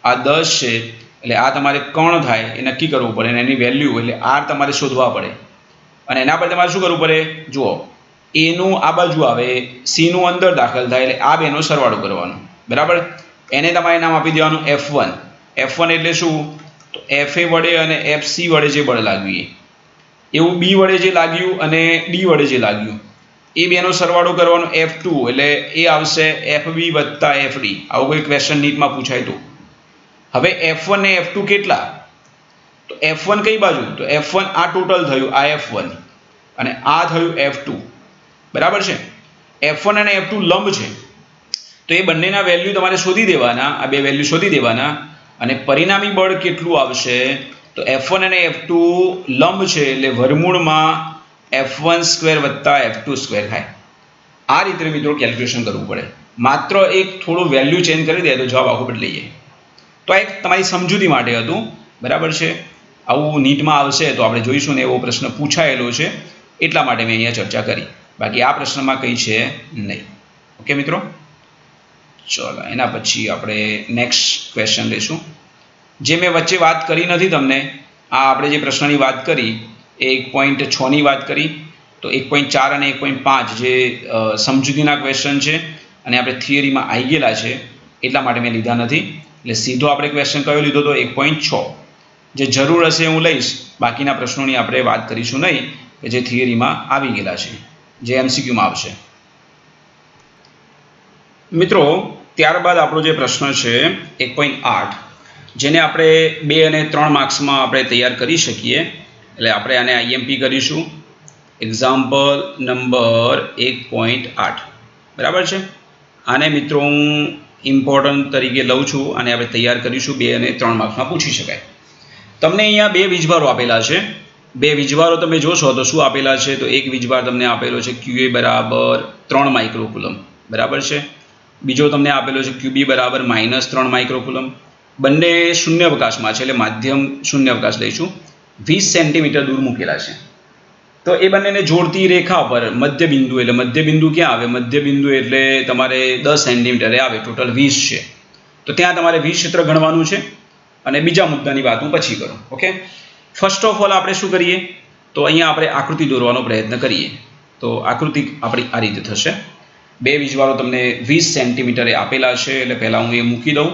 આ 10 છે, એટલે આ તમારે કોણ થાય એ નક્કી કરવું પડે અને એની વેલ્યુ એટલે R તમારે શોધવા પડે. અને એના પર તમારે શું કરવું પડે? જુઓ, A નું આ બાજુ આવે, C નું અંદર દાખલ થાય, એટલે આ બેનો સરવાળો કરવાનો. બરાબર, એને તમારે નામ આપી દેવાનું F1. F1 એટલે શું? તો FA વડે અને FC વડે જે બળ લાગ્યું એવું B વડે જે લાગ્યું અને D વડે જે લાગ્યું એ બેનો સરવાળો કરવાનો F2, એટલે એ આવશે FB + FD. આવું કોઈ ક્વેશ્ચન નીટમાં પૂછાય તો. હવે F1 ને F2 કેટલા? તો F1 કઈ બાજુ? તો F1 આ ટોટલ થયું, આ F1 અને આ થયું F2. બરાબર છે, F1 અને F2 લંબ છે, તો એ બંનેના વેલ્યુ તમારે શોધી દેવાના. આ બે વેલ્યુ શોધી દેવાના અને પરિણામી બળ કેટલું આવશે? તો F1 અને F2 લંબ છે એટલે વર્ગમૂળમાં F1² + F2² થાય. આ રીતે મિત્રો કેલ્ક્યુલેશન કરવું પડે. માત્ર એક થોડું વેલ્યુ ચેન્જ કરી દે તો જવાબ આખો બદલાઈ જાય. તો એક તમારી સમજૂતી માટે હતું. બરાબર છે, આવું નીટમાં આવશે તો આપણે જોઈશું ને એવો પ્રશ્ન પૂછાયેલો છે એટલા માટે મેં અહીંયા ચર્ચા કરી. બાકી આ પ્રશ્નમાં કંઈ છે નહીં. ઓકે મિત્રો, ચલો એના પછી આપણે નેક્સ્ટ ક્વેશ્ચન લઈશું. જે મેં વચ્ચે વાત કરી નથી તમને, આ આપણે જે પ્રશ્નની વાત કરી એ 1.6ની વાત કરી, તો 1.4 અને 1.5 જે સમજૂતીના ક્વેશ્ચન છે અને આપણે થિયરીમાં આવી ગયેલા છે એટલા માટે મેં લીધા નથી. એટલે સીધો આપણે ક્વેશ્ચન કયો લીધો તો 1.6. જે જરૂર હશે હું લઈશ, બાકીના પ્રશ્નોની આપણે વાત કરીશું નહીં કે જે થિયરીમાં આવી ગયેલા છે, જે MCQમાં આવશે. મિત્રો ત્યારબાદ આપણો જે પ્રશ્ન છે 1.8, જેને આપણે 2 અને 3 માર્ક્સમાં આપણે તૈયાર કરી શકીએ. એટલે આપણે આને IMP કરીશું, એક્ઝામ્પલ નંબર 1.8. બરાબર છે, આને મિત્રો હું ઇમ્પોર્ટન્ટ તરીકે લઉં છું અને આપણે તૈયાર કરીશું. 2 અને 3 માર્ક્સમાં પૂછી શકાય. તમને અહીંયા 2 વીજભારો આપેલા છે. 2 વીજભારો તમે જોશો તો શું આપેલા છે? તો એક વીજભાર તમને આપેલો છે QA = 3 માઇક્રોકુલમ. બરાબર છે, બીજો તમને આપેલો છે QB = -3 માઇક્રોકુલમ. બંને શૂન્યાવકાશમાં છે એટલે માધ્યમ શૂન્યાવકાશ લઈશું. 20 સેન્ટીમીટર દૂર મૂકેલા છે. તો એ બંનેને જોડતી રેખા પર મધ્યબિંદુ, એટલે મધ્યબિંદુ ક્યાં આવે? મધ્યબિંદુ એટલે તમારે 10 સેન્ટીમીટરે આવે, ટોટલ 20 છે. તો ત્યાં તમારે 20 ક્ષેત્ર ગણવાનું છે અને બીજા મુદ્દાની વાત હું પછી કરું. ઓકે, ફર્સ્ટ ઓફ ઓલ આપણે શું કરીએ તો અહીંયા આપણે આકૃતિ દોરવાનો પ્રયત્ન કરીએ. તો આકૃતિ આપણી આ રીતે થશે. 2 વીજભારો તમને 20 સેન્ટીમીટરે આપેલા છે એટલે પહેલાં હું એ મૂકી દઉં.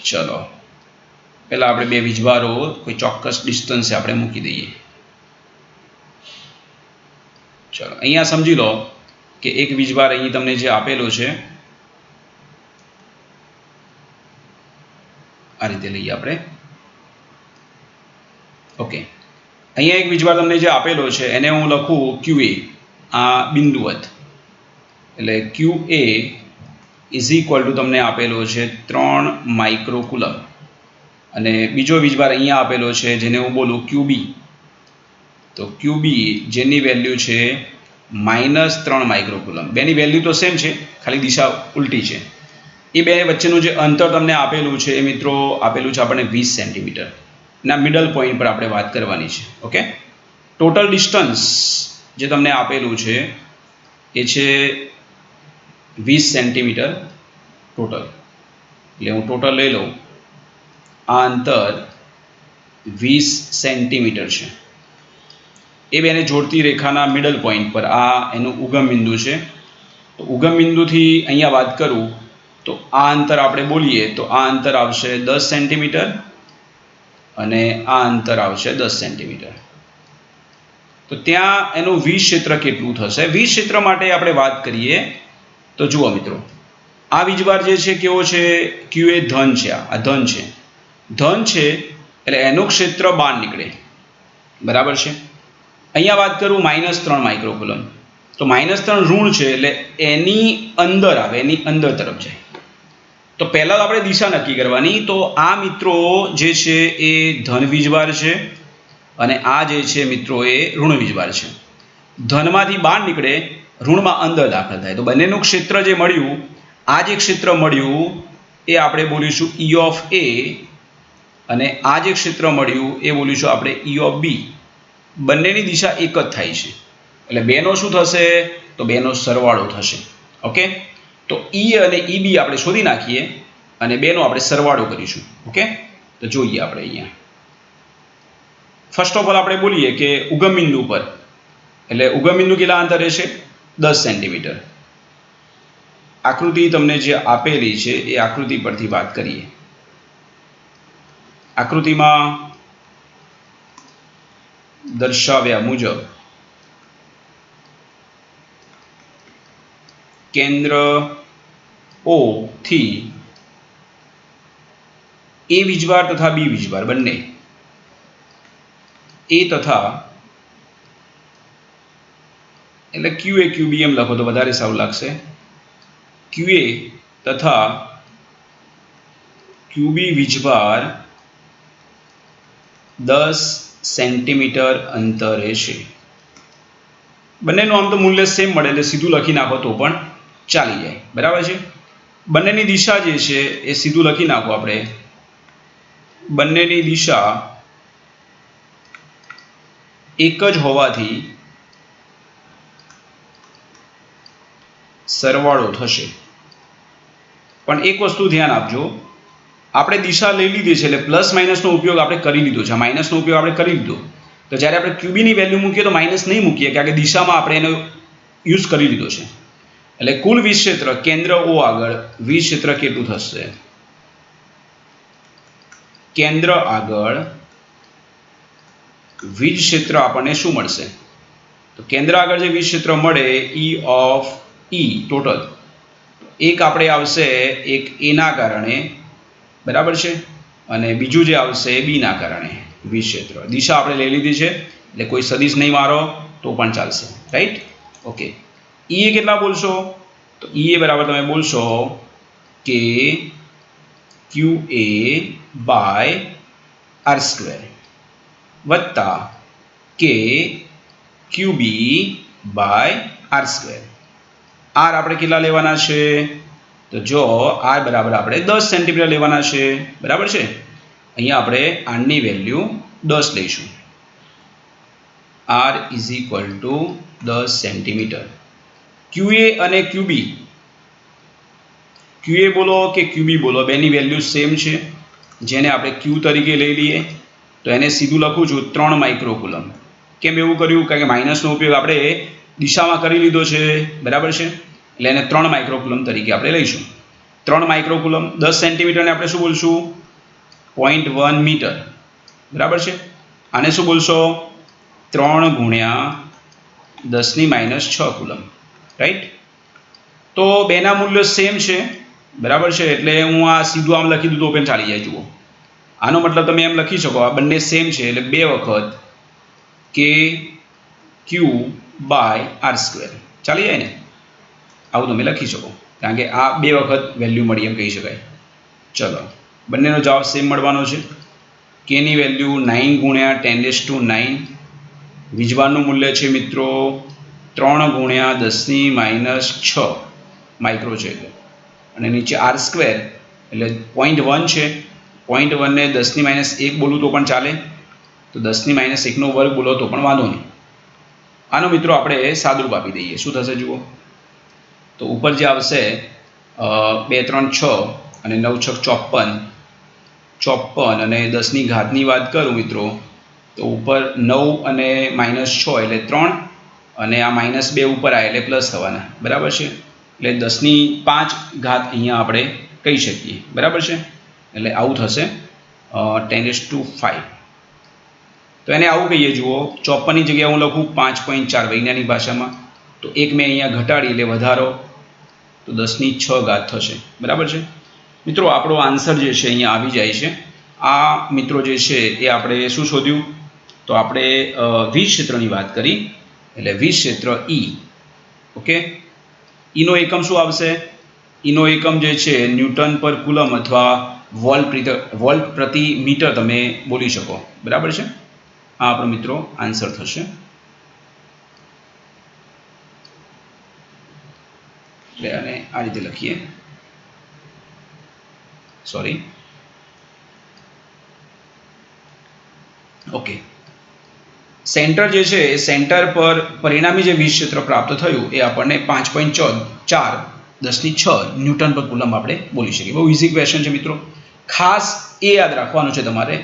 ચલો, પહેલાં આપણે 2 વીજભારો કોઈ ચોક્કસ ડિસ્ટન્સે આપણે મૂકી દઈએ. ચલો, અહીંયા સમજી લો કે એક વીજભાર અહીં તમને જે આપેલો છે આ રીતે લઈએ આપણે. ઓકે, અહીંયા એક વીજભાર તમને જે આપેલો છે એને હું લખું QA, આ બિંદુવત. એટલે QA = તમને આપેલો છે 3 માઇક્રોકુલમ. અને બીજો વીજભાર અહીંયા આપેલો છે જેને હું બોલું QB. તો QB જેની વેલ્યુ છે -3 માઇક્રોકુલમ. બેની વેલ્યુ તો સેમ છે, ખાલી દિશા ઉલટી છે. એ બે વચ્ચેનું જે અંતર તમને આપેલું છે એ મિત્રો આપેલું છે આપણને 20 સેન્ટીમીટર. ના મિડલ પોઈન્ટ પર આપણે વાત કરવાની છે. ઓકે, ટોટલ ડિસ્ટન્સ જે તમને આપેલું છે એ છે 20 સેન્ટીમીટર ટોટલ. એટલે હું ટોટલ લઈ લઉં, આ અંતર 20 સેન્ટીમીટર છે. એ બેને જોડતી રેખાના મિડલ પોઈન્ટ પર આ એનું ઉગમ બિંદુ છે. તો ઉગમ બિંદુથી અહીંયા વાત કરું તો આ અંતર આપણે બોલીએ તો આ અંતર આવશે 10 સેન્ટીમીટર અને આ અંતર આવશે 10 સેન્ટીમીટર. તો ત્યાં એનું 20 ક્ષેત્ર કેટલું થશે? 20 ક્ષેત્ર માટે આપણે વાત કરીએ તો જુઓ મિત્રો, આ વીજભાર જે છે કેવો છે? QA ધન છે, આ ધન છે. ધન છે એટલે એનું ક્ષેત્ર બહાર નીકળે, બરાબર છે. અહીંયા વાત કરું -3 માઇક્રોકુલમ, તો -3 ઋણ છે એટલે એની અંદર આવે, એની અંદર તરફ જાય. તો પહેલાં તો આપણે દિશા નક્કી કરવાની. તો આ મિત્રો જે છે એ ધન વીજભાર છે અને આ જે છે મિત્રો એ ઋણ વીજભાર છે. ધનમાંથી બહાર નીકળે, ઋણમાં અંદર દાખલ થાય. તો બંનેનું ક્ષેત્ર જે મળ્યું, આ જે ક્ષેત્ર મળ્યું એ આપણે બોલીશું E ઓફ A અને આ જે ક્ષેત્ર મળ્યું એ બોલીશું આપણે E ઓફ B. બંનેની દિશા એક જ થાય છે એટલે બેનો શું થશે? તો બેનો સરવાળો થશે. ઓકે, તો E અને EB આપણે શોધી નાખીએ અને બેનો આપણે સરવાળો કરીશું. ઓકે, તો જોઈએ આપણે અહીંયા ફર્સ્ટ ઓફ ઓલ આપણે બોલીએ કે ઉગમ બિંદુ પર, એટલે ઉગમ બિંદુ કેટલા અંતર રહેશે? 10 સેન્ટીમીટર. આકૃતિ તમને જે આપેલી છે એ આકૃતિ પરથી વાત કરીએ. આકૃતિમાં દર્શાવ્યા મુજબ કેન્દ્ર O થી A વીજભાર તથા B વીજભાર બંને, A તથા એટલે QA QB એમ લખો તો વધારે સારું લાગશે. QA તથા QB વીજભાર 10 સેન્ટીમીટર અંતરે છે. બંનેનું આમ તો મૂલ્ય સેમ મળે એટલે સીધું લખી નાખો તો પણ ચાલી જાય, બરાબર છે. બંનેની દિશા જે છે એ સીધું લખી નાખો આપણે. બંનેની દિશા એક જ હોવાથી સરવાળો થશે. પણ એક વસ્તુ ધ્યાન આપજો, આપણે દિશા લઈ લીધી છે એટલે પ્લસ માઇનસનો ઉપયોગ આપણે કરી લીધો છે. માઇનસનો ઉપયોગ આપણે કરી લીધો, તો જ્યારે આપણે QBની વેલ્યુ મૂકીએ તો માઇનસ નહીં મૂકીએ, કારણ કે દિશામાં આપણે એનો યુઝ કરી લીધો છે. એટલે કુલ વીજ ક્ષેત્ર કેન્દ્ર O આગળ વીજ ક્ષેત્ર કેટલું થશે? કેન્દ્ર આગળ વીજ ક્ષેત્ર આપણને શું મળશે? તો કેન્દ્ર આગળ જે વીજ ક્ષેત્ર મળે E ઓફ E ટોટલ, એક આપણે આવશે એક A ના કારણે, બરાબર છે, અને બીજું જે આવશે B ના કારણે વીજ ક્ષેત્ર. દિશા આપણે લઈ લીધી છે એટલે કોઈ સદિશ નહીં મારો તો પણ ચાલશે, રાઈટ? ઓકે, E એ કેટલા બોલશો? તો E એ બરાબર તમે બોલશો કે QA બાય R² વત્તા કે QB બાય R². R આપણે કેટલા લેવાના છે? તો જો R બરાબર આપણે 10 સેન્ટીમીટર લેવાના છે, બરાબર છે. અહીંયા આપણે R ની વેલ્યુ 10 લઈશું. R is equal to 10 centimetre. QA અને QB, QA બોલો કે QB બોલો, બેની વેલ્યુ સેમ છે. જેને આપણે Q તરીકે લઈ લઈએ તો એને સીધું લખું છું 3 માઇક્રોકુલમ. કેમ એવું કર્યું? કારણ કે માઇનસનો ઉપયોગ આપણે દિશામાં કરી લીધો છે, બરાબર છે, એટલે એને 3 માઇક્રોકુલમ તરીકે આપણે લઈશું. 3 માઇક્રોકુલમ 10 સેન્ટીમીટરને આપણે શું બોલશું? 0.1 મીટર, બરાબર છે. આને શું બોલશો? 3 ગુણ્યા 10⁻6 કુલમ, રાઈટ? તો બેના મૂલ્યો સેમ છે, બરાબર છે, એટલે હું આ સીધું આમ લખી દીધું પણ ચાલી જાય. જુઓ, આનો મતલબ તમે એમ લખી શકો આ બંને સેમ છે એટલે 2 વખત KQ બાય R² ચાલી જાય ને? આવું તમે લખી શકો, કારણ કે આ 2 વખત વેલ્યુ મળી એમ કહી શકાય. ચલો, બંનેનો જવાબ સેમ મળવાનો છે. કેની વેલ્યુ 9 ગુણ્યા 10⁹. વીજભારનું મૂલ્ય છે મિત્રો 3 ગુણ્યા 10⁻6 માઇક્રો છે, અને નીચે R² એટલે 0.1 છે. 0.1 ને 10⁻1 બોલું તો પણ ચાલે, તો 10⁻1નો વર્ગ બોલો તો પણ વાંધો નહીં. આનો મિત્રો આપણે સાદુરૂપ આપી દઈએ. શું થશે જુઓ, તો ઉપર જે આવશે 2 3 6 અને 9 6 54 અને 10ની ઘાતની વાત કરું મિત્રો તો ઉપર 9 અને -6 એટલે 3 અને આ -2 ઉપર આવે એટલે પ્લસ થવાના, બરાબર છે. એટલે 10⁵ અહીંયા આપણે કહી શકીએ, બરાબર છે. એટલે આવું થશે 10⁵. તો એને આવું કહીએ. જુઓ, 54ની જગ્યાએ હું લખું 5.4 વૈજ્ઞાનિક ભાષામાં, તો એક મેં અહીંયા ઘટાડી એટલે વધારો, તો 10⁶ થશે, બરાબર છે. મિત્રો આપણો આન્સર જે છે અહીંયા આવી જાય છે. આ મિત્રો જે છે એ આપણે શું શોધ્યું? તો આપણે વીજ ક્ષેત્રની વાત કરી, એટલે વીજ ક્ષેત્ર ઈ. ઓકે, ઈનો એકમ શું આવશે? ઈનો એકમ જે છે ન્યૂટન પર કુલમ અથવા વોલ્ટ પ્રતિ મીટર તમે બોલી શકો. બરાબર છે, આ આપણો મિત્રો આન્સર થશે. અને આ રીતે લખીએ, સોરી. ઓકે, સેન્ટર જે છે એ સેન્ટર પર પરિણામી જે વીજ ક્ષેત્ર પ્રાપ્ત થયું એ આપણને 5.4 ન્યૂટન પર કુલમ આપણે બોલી શકીએ. બહુ ઇઝી ક્વેશ્ચન છે મિત્રો. ખાસ એ યાદ રાખવાનું છે તમારે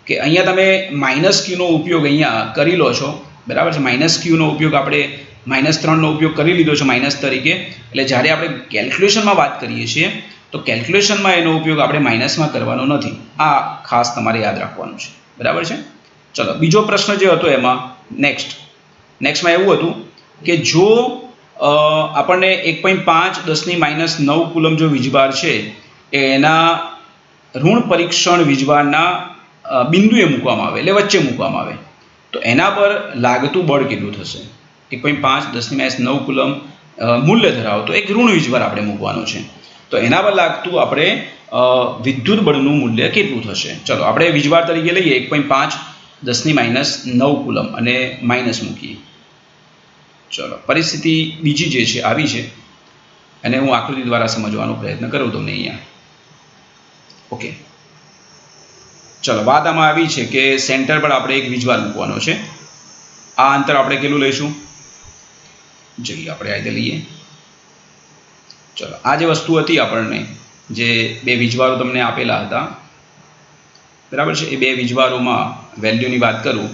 કે અહીંયા તમે માઇનસ ક્યુનો ઉપયોગ અહીંયા કરી લો છો. બરાબર છે, માઇનસ ક્યુનો ઉપયોગ આપણે -3નો ઉપયોગ કરી લીધો છે માઇનસ તરીકે. એટલે જ્યારે આપણે કેલ્ક્યુલેશનમાં વાત કરીએ છીએ તો કેલ્ક્યુલેશનમાં એનો ઉપયોગ આપણે માઇનસમાં કરવાનો નથી. આ ખાસ તમારે યાદ રાખવાનું છે. બરાબર છે. ચલો, બીજો પ્રશ્ન જે હતો એમાં નેક્સ્ટમાં એવું હતું કે જો આપણને 1.5 × 10⁻⁹ કુલમ જો વીજભાર છે એના ઋણ પરીક્ષણ વીજભારના બિંદુએ મૂકવામાં આવે, એટલે વચ્ચે મૂકવામાં આવે, તો એના પર લાગતું બળ કેટલું થશે? 1.5 × 10⁻⁹ કુલમ મૂલ્ય ધરાવતો એક ઋણ વીજભાર આપણે મૂકવાનો છે, તો એના પર લાગતું આપણે વિદ્યુત બળનું મૂલ્ય કેટલું થશે? ચલો, આપણે વીજભાર તરીકે લઈએ 1.5 × 10⁻⁹ કુલમ અને માઇનસ મૂકીએ. ચલો, પરિસ્થિતિ બીજી જે છે આવી છે, અને હું આકૃતિ દ્વારા સમજવાનો પ્રયત્ન કરું તમને અહીંયા. ઓકે, ચલો, વાત આમાં આવી છે કે સેન્ટર પર આપણે એક વીજભાર મૂકવાનો છે. આ અંતર આપણે કેટલું લઈશું? જોઈએ, આપણે આ રીતે લઈએ. ચલો, આ જે વસ્તુ હતી આપણને, જે બે વીજભારો તમને આપેલા હતા, બરાબર છે, એ બે વીજભારોમાં વેલ્યુની વાત કરું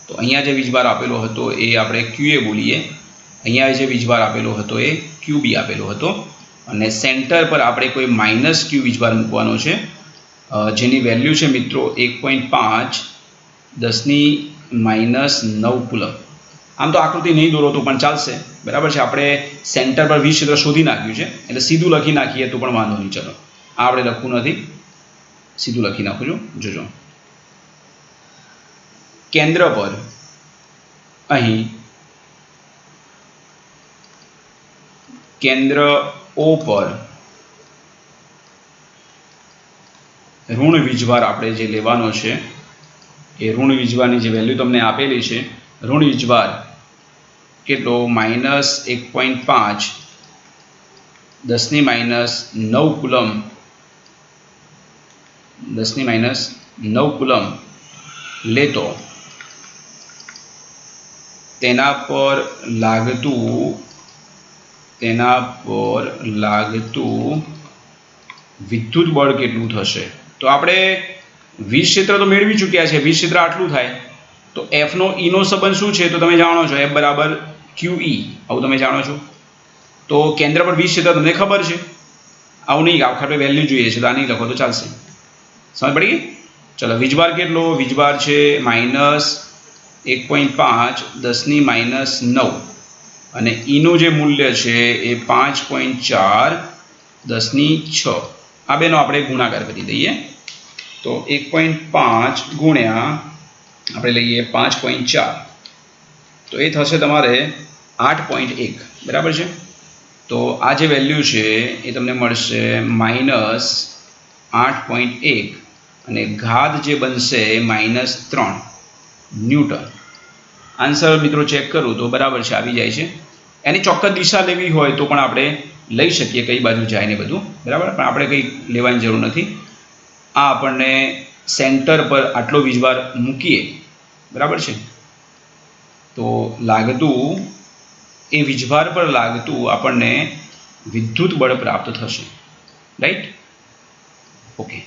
તો અહીંયા જે વીજભાર આપેલો હતો એ આપણે QA બોલીએ, અહીંયા જે વીજભાર આપેલો હતો એ QB આપેલો હતો, અને સેન્ટર પર આપણે કોઈ -Q વીજભાર મૂકવાનો છે, જેની વેલ્યુ છે મિત્રો 1.5 × 10⁻⁹ કુલમ. આમ તો આકૃતિ નહીં દોરો તો પણ ચાલશે. બરાબર છે, આપણે સેન્ટર પર વીજ ક્ષેત્ર શોધી નાખ્યું છે એટલે સીધું લખી નાખીએ તો પણ વાંધો નહીં. ચલો, આ આપણે લખવું નથી, સીધું લખી નાખું છું. જોજો, કેન્દ્ર પર અહીં કેન્દ્ર O પર ઋણ વીજભાર આપણે જે લેવાનો છે એ ઋણ વીજભારની જે વેલ્યુ તમને આપેલી છે, ઋણ વીજભાર કેટલો? -1.5 × 10⁻⁹ કુલમ, 10⁻⁹ કુલમ લેતો તેના પર લાગતું વિદ્યુત બળ કેટલું થશે? તો આપણે વીજ ક્ષેત્ર તો મેળવી ચૂક્યા છે. વીજ ક્ષેત્ર આટલું થાય તો F નો E નો સંબંધ શું છે? તો તમે જાણો છો, F = QE, આવું તમે જાણો છો. તો કેન્દ્ર પર વીજ ક્ષેત્ર તમને ખબર છે, આવું નહીં, આખરે વેલ્યુ જોઈએ છે તો આ નહીં લખો તો ચાલશે. સમજ પડી ગઈ? ચલો, વીજભાર કેટલો? વીજભાર છે -1.5 × 10⁻⁹, અને ઈનું જે મૂલ્ય છે એ 5.4 × 10⁶. આ બેનો આપણે ગુણાકાર કરી દઈએ તો 1.5 ગુણ્યા આપણે લઈએ 5.4, તો એ થશે તમારે 8.1. બરાબર છે, તો આ જે વેલ્યુ છે એ તમને મળશે -8.1, અને ઘાત જે બનશે -3 ન્યૂટન. આન્સર મિત્રો ચેક કરું તો બરાબર છે, આવી જાય છે. એની ચોક્કસ દિશા લેવી હોય તો પણ આપણે લઈ શકીએ, કઈ બાજુ જાય ને બધું. બરાબર, પણ આપણે કંઈ લેવાની જરૂર નથી. આ આપણને સેન્ટર પર આટલો વીજભાર મૂકીએ, બરાબર છે, તો લાગતું એ વીજભાર પર લાગતું આપણને વિદ્યુત બળ પ્રાપ્ત થશે. રાઈટ? ઓકે.